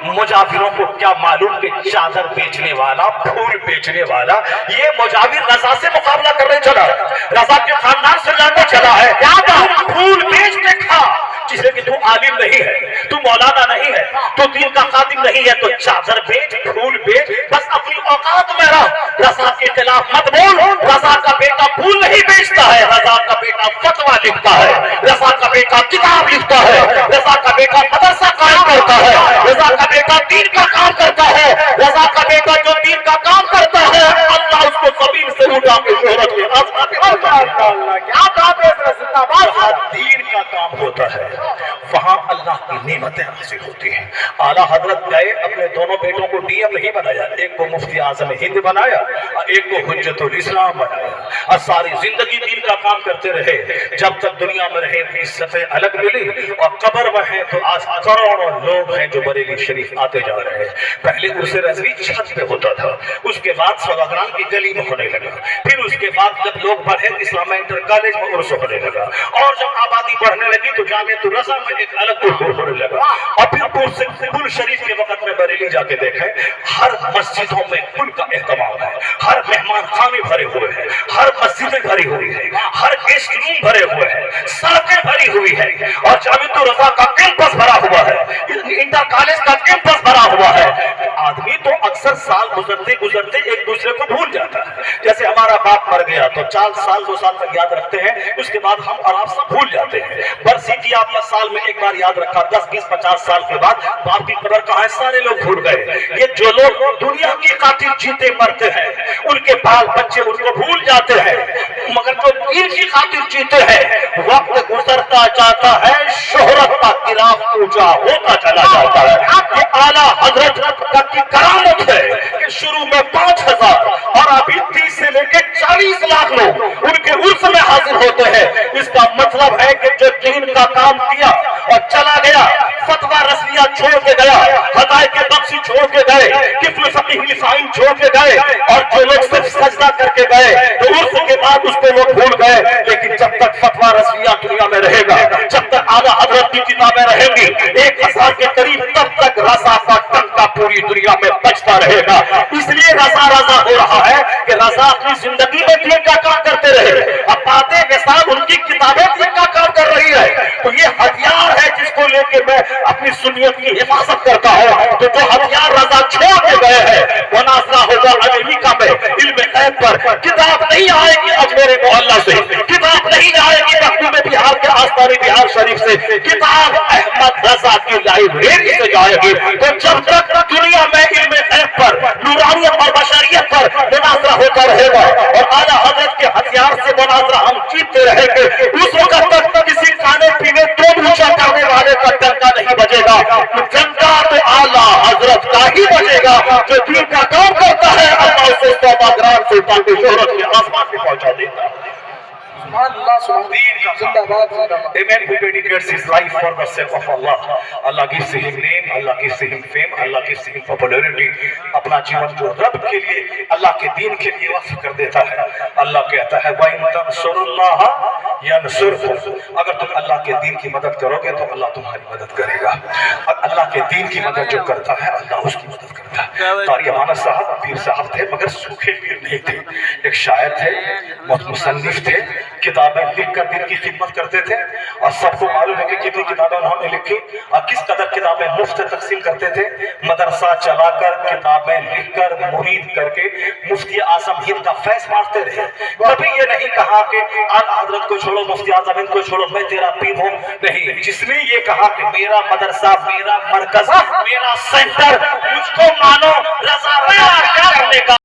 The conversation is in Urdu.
مجاوروں کو کیا معلوم کہ چادر بیچنے والا، پھول بیچنے والا، یہ مجاور رضا سے مقابلہ کرنے چلا، رضا کے خاندان سے لڑنے چلا ہے. کیا تم پھول بیچ کے کھا، جسے کہ تو عالم نہیں ہے، تو مولانا نہیں ہے، تو دین کا خادم نہیں ہے، تو چادر بیچ، پھول بیچ، بس اپنی اوقات میں رہ. رضا کے خلاف مت بول. رضا کا بیٹا پھول نہیں بیچتا ہے، رضا کا بیٹا فتویٰ لکھتا ہے، رضا کا بیٹا کتاب لکھتا ہے، رضا کا بیٹا مدرسہ قائم کرتا ہے، رضا کا بیٹا دین کا کام کرتا ہے. رضا کا بیٹا جو دین کا کام کرتا ہے اللہ اس کو زمین سے اٹھا کے شہرت کے آسمان میں پہنچا دیتا ہے. کیا کام ہے جہاں دین کا کام ہوتا ہے وہاں اللہ کی نعمتیں حاصل ہوتی ہیں. اعلیٰ حضرت گئے، اپنے دونوں بیٹوں کو ڈی ایم نہیں بنایا، ایک کو مفتی اعظم ہند بنایا اور ایک کو حجت الاسلام بنایا، اور ساری زندگی دین کا کام کرتے رہے. جب تک دنیا میں رہے عزتیں الگ ملی، اور قبر میں ہیں تو آج کروڑوں لوگ ہیں جو بریلی شریف آتے جا رہے ہیں. پہلے عرس رضوی چھت پہ ہوتا تھا، اس کے بعد سوگران کی گلی میں ہونے لگا، پھر اس کے بعد جب لوگ بڑھے اسلامیہ انٹر کالج میں عرس ہونے لگا، اور جب آبادی بڑھنے لگی تو جامعۃ الرضا میں ایک الگ عرس ہونے لگا. اور پھر پل شریف کے وقت میں بریلی جا کے دیکھیں، ہر مسجدوں میں پل کا اہتمام ہے، ہر مہمان خانے بھرے ہوئے ہیں، ہر مسجدیں بھری ہوئی ہیں، ہر گیسٹ روم بھرے ہوئے ہیں، سڑکیں بھری ہوئی ہیں، اور جامعۃ الرضا کا کیمپس بھرا ہوا ہے، انٹر کالج کا کیمپس بھرا ہوا ہے. آدمی تو اکثر سال گزرتے گزرتے ایک دوسرے کو بھول جاتا ہے. جیسے ہمارا باپ مر گیا تو 4 سال 2 سال تک یاد رکھتے ہیں، اس کے بعد ہم اور آپ سب بھول جاتے ہیں. برسی کی آپ نے سال میں ایک بار یاد رکھا، 10 20 50 سال کے بعد باپ کی قبر کہاں ہے سارے لوگ بھول گئے. یہ جو لوگ دنیا کی خاطر جیتے مرتے ہیں ان کے بال بچے ان کو بھول جاتے ہیں، مگر جو دین کی خاطر جیتے ہیں وقت گزرتا جاتا ہے، شہرت کا گراف اونچا ہوتا چلا جاتا ہے. یہ اعلیٰ حضرت کی کرامت ہے کہ شروع میں 5000 اور ابھی 30 سے لے کے 40 لاکھ لوگ ان کے عرس میں حاضر ہوتے ہیں. اس کا مطلب ہے کہ جو دین کا کام کیا اور چلا گیا، فتویٰ رسمیہ چھوڑ کے گیا، ہدایت بخشی چھوڑ کے گئے، کفل فقیہ لسائن چھوڑ کے گئے، اور جو لوگ صرف سجدہ کر کے گئے تو عرس کے بعد اس کو وہ بھول گئے. لیکن جب تک فتویٰ رسمیہ دنیا میں رہے گا، جب تک اعلیٰ حضرت کی کتابیں رہیں گی 1000 کے قریب، تب تک رضا کا ٹنکا پوری دنیا میں بچتا رہے گا. اس لیے رضا رضا ہو رہا ہے کہ رضا اپنی زندگی میں دین کا کام کرتے رہے، اب باتیں وصال ان کی کتابیں دین کا کام کر رہی ہے. تو یہ ہتھیار ہے جس کو لے کے میں اپنی سنیت کی حفاظت کرتا ہوں. تو جو ہتھیار رضا چھوڑ کے گئے ہیں، مناظرہ ہوگا امریکہ میں علم غیب پر، کتاب نہیں آئے گی اب میرے محلہ سے، کتاب نہیں آئے گی مخدوم بہار کے آستانے بہار شریف سے، کتاب احمد رضا کی لائبریری سے جائے گی. تو جب تک دنیا میں علم غیب پر، نورانیت اور بشریت پر مناظرہ ہوتا رہے گا اور اعلیٰ حضرت کے ہتھیار سے مناظرہ ہم جیتتے رہیں گے، اس وقت تک کسی کھانے پینے تو اونچا کرنے والے کا ڈنکا نہیں بجے گا. ڈنکا تو اعلیٰ حضرت کا ہی بجے گا جو دین کا کام کرتا ہے. اللہ اسے توبہ گران سلطان کی شہرت کے آسمان پہ پہنچا دیتا ہے. A man who dedicates his life for the sake of Allah, Allah gives him name, Allah gives him fame, Allah gives him popularity. اپنا جیون جو رب کے لیے، اللہ کے دین کے لیے وقف کر دیتا ہے، اللہ کہتا ہے وَإِن تَنْصُرُوا اللَّهَ يَنْصُرْكُمْ. اگر تم اللہ کے دین کی مدد کرو گے تو اللہ تمہاری مدد کرے گا. اور اللہ کے دین کی مدد جو کرتا ہے اللہ اس کی مدد کرتا ہے. قاری امانت صاحب پیر صاحب تھے مگر سوکھے پیر نہیں تھے. ایک شاعر تھے، مصنف تھے، کتابیں لکھ کر دین کی خدمت کرتے تھے. اور سب کو معلوم ہے کہ کتنی کتابیں انہوں نے لکھی اور کس قدر کتابیں مفت تقسیم کرتے تھے. مدرسہ چلا کر، کتابیں لکھ کر، مرید کر کے مفتی اعظم ہند کا فیض مارتے رہے. کبھی یہ نہیں کہا کہ اعلیٰ حضرت کو چھوڑو، مفتی اعظم ہند کو چھوڑو، میں تیرا پیر ہوں. نہیں، جس نے یہ کہا کہ میرا مدرسہ، میرا مرکز، میرا سینٹر، مجھ کو مانو، رضا کرنے کا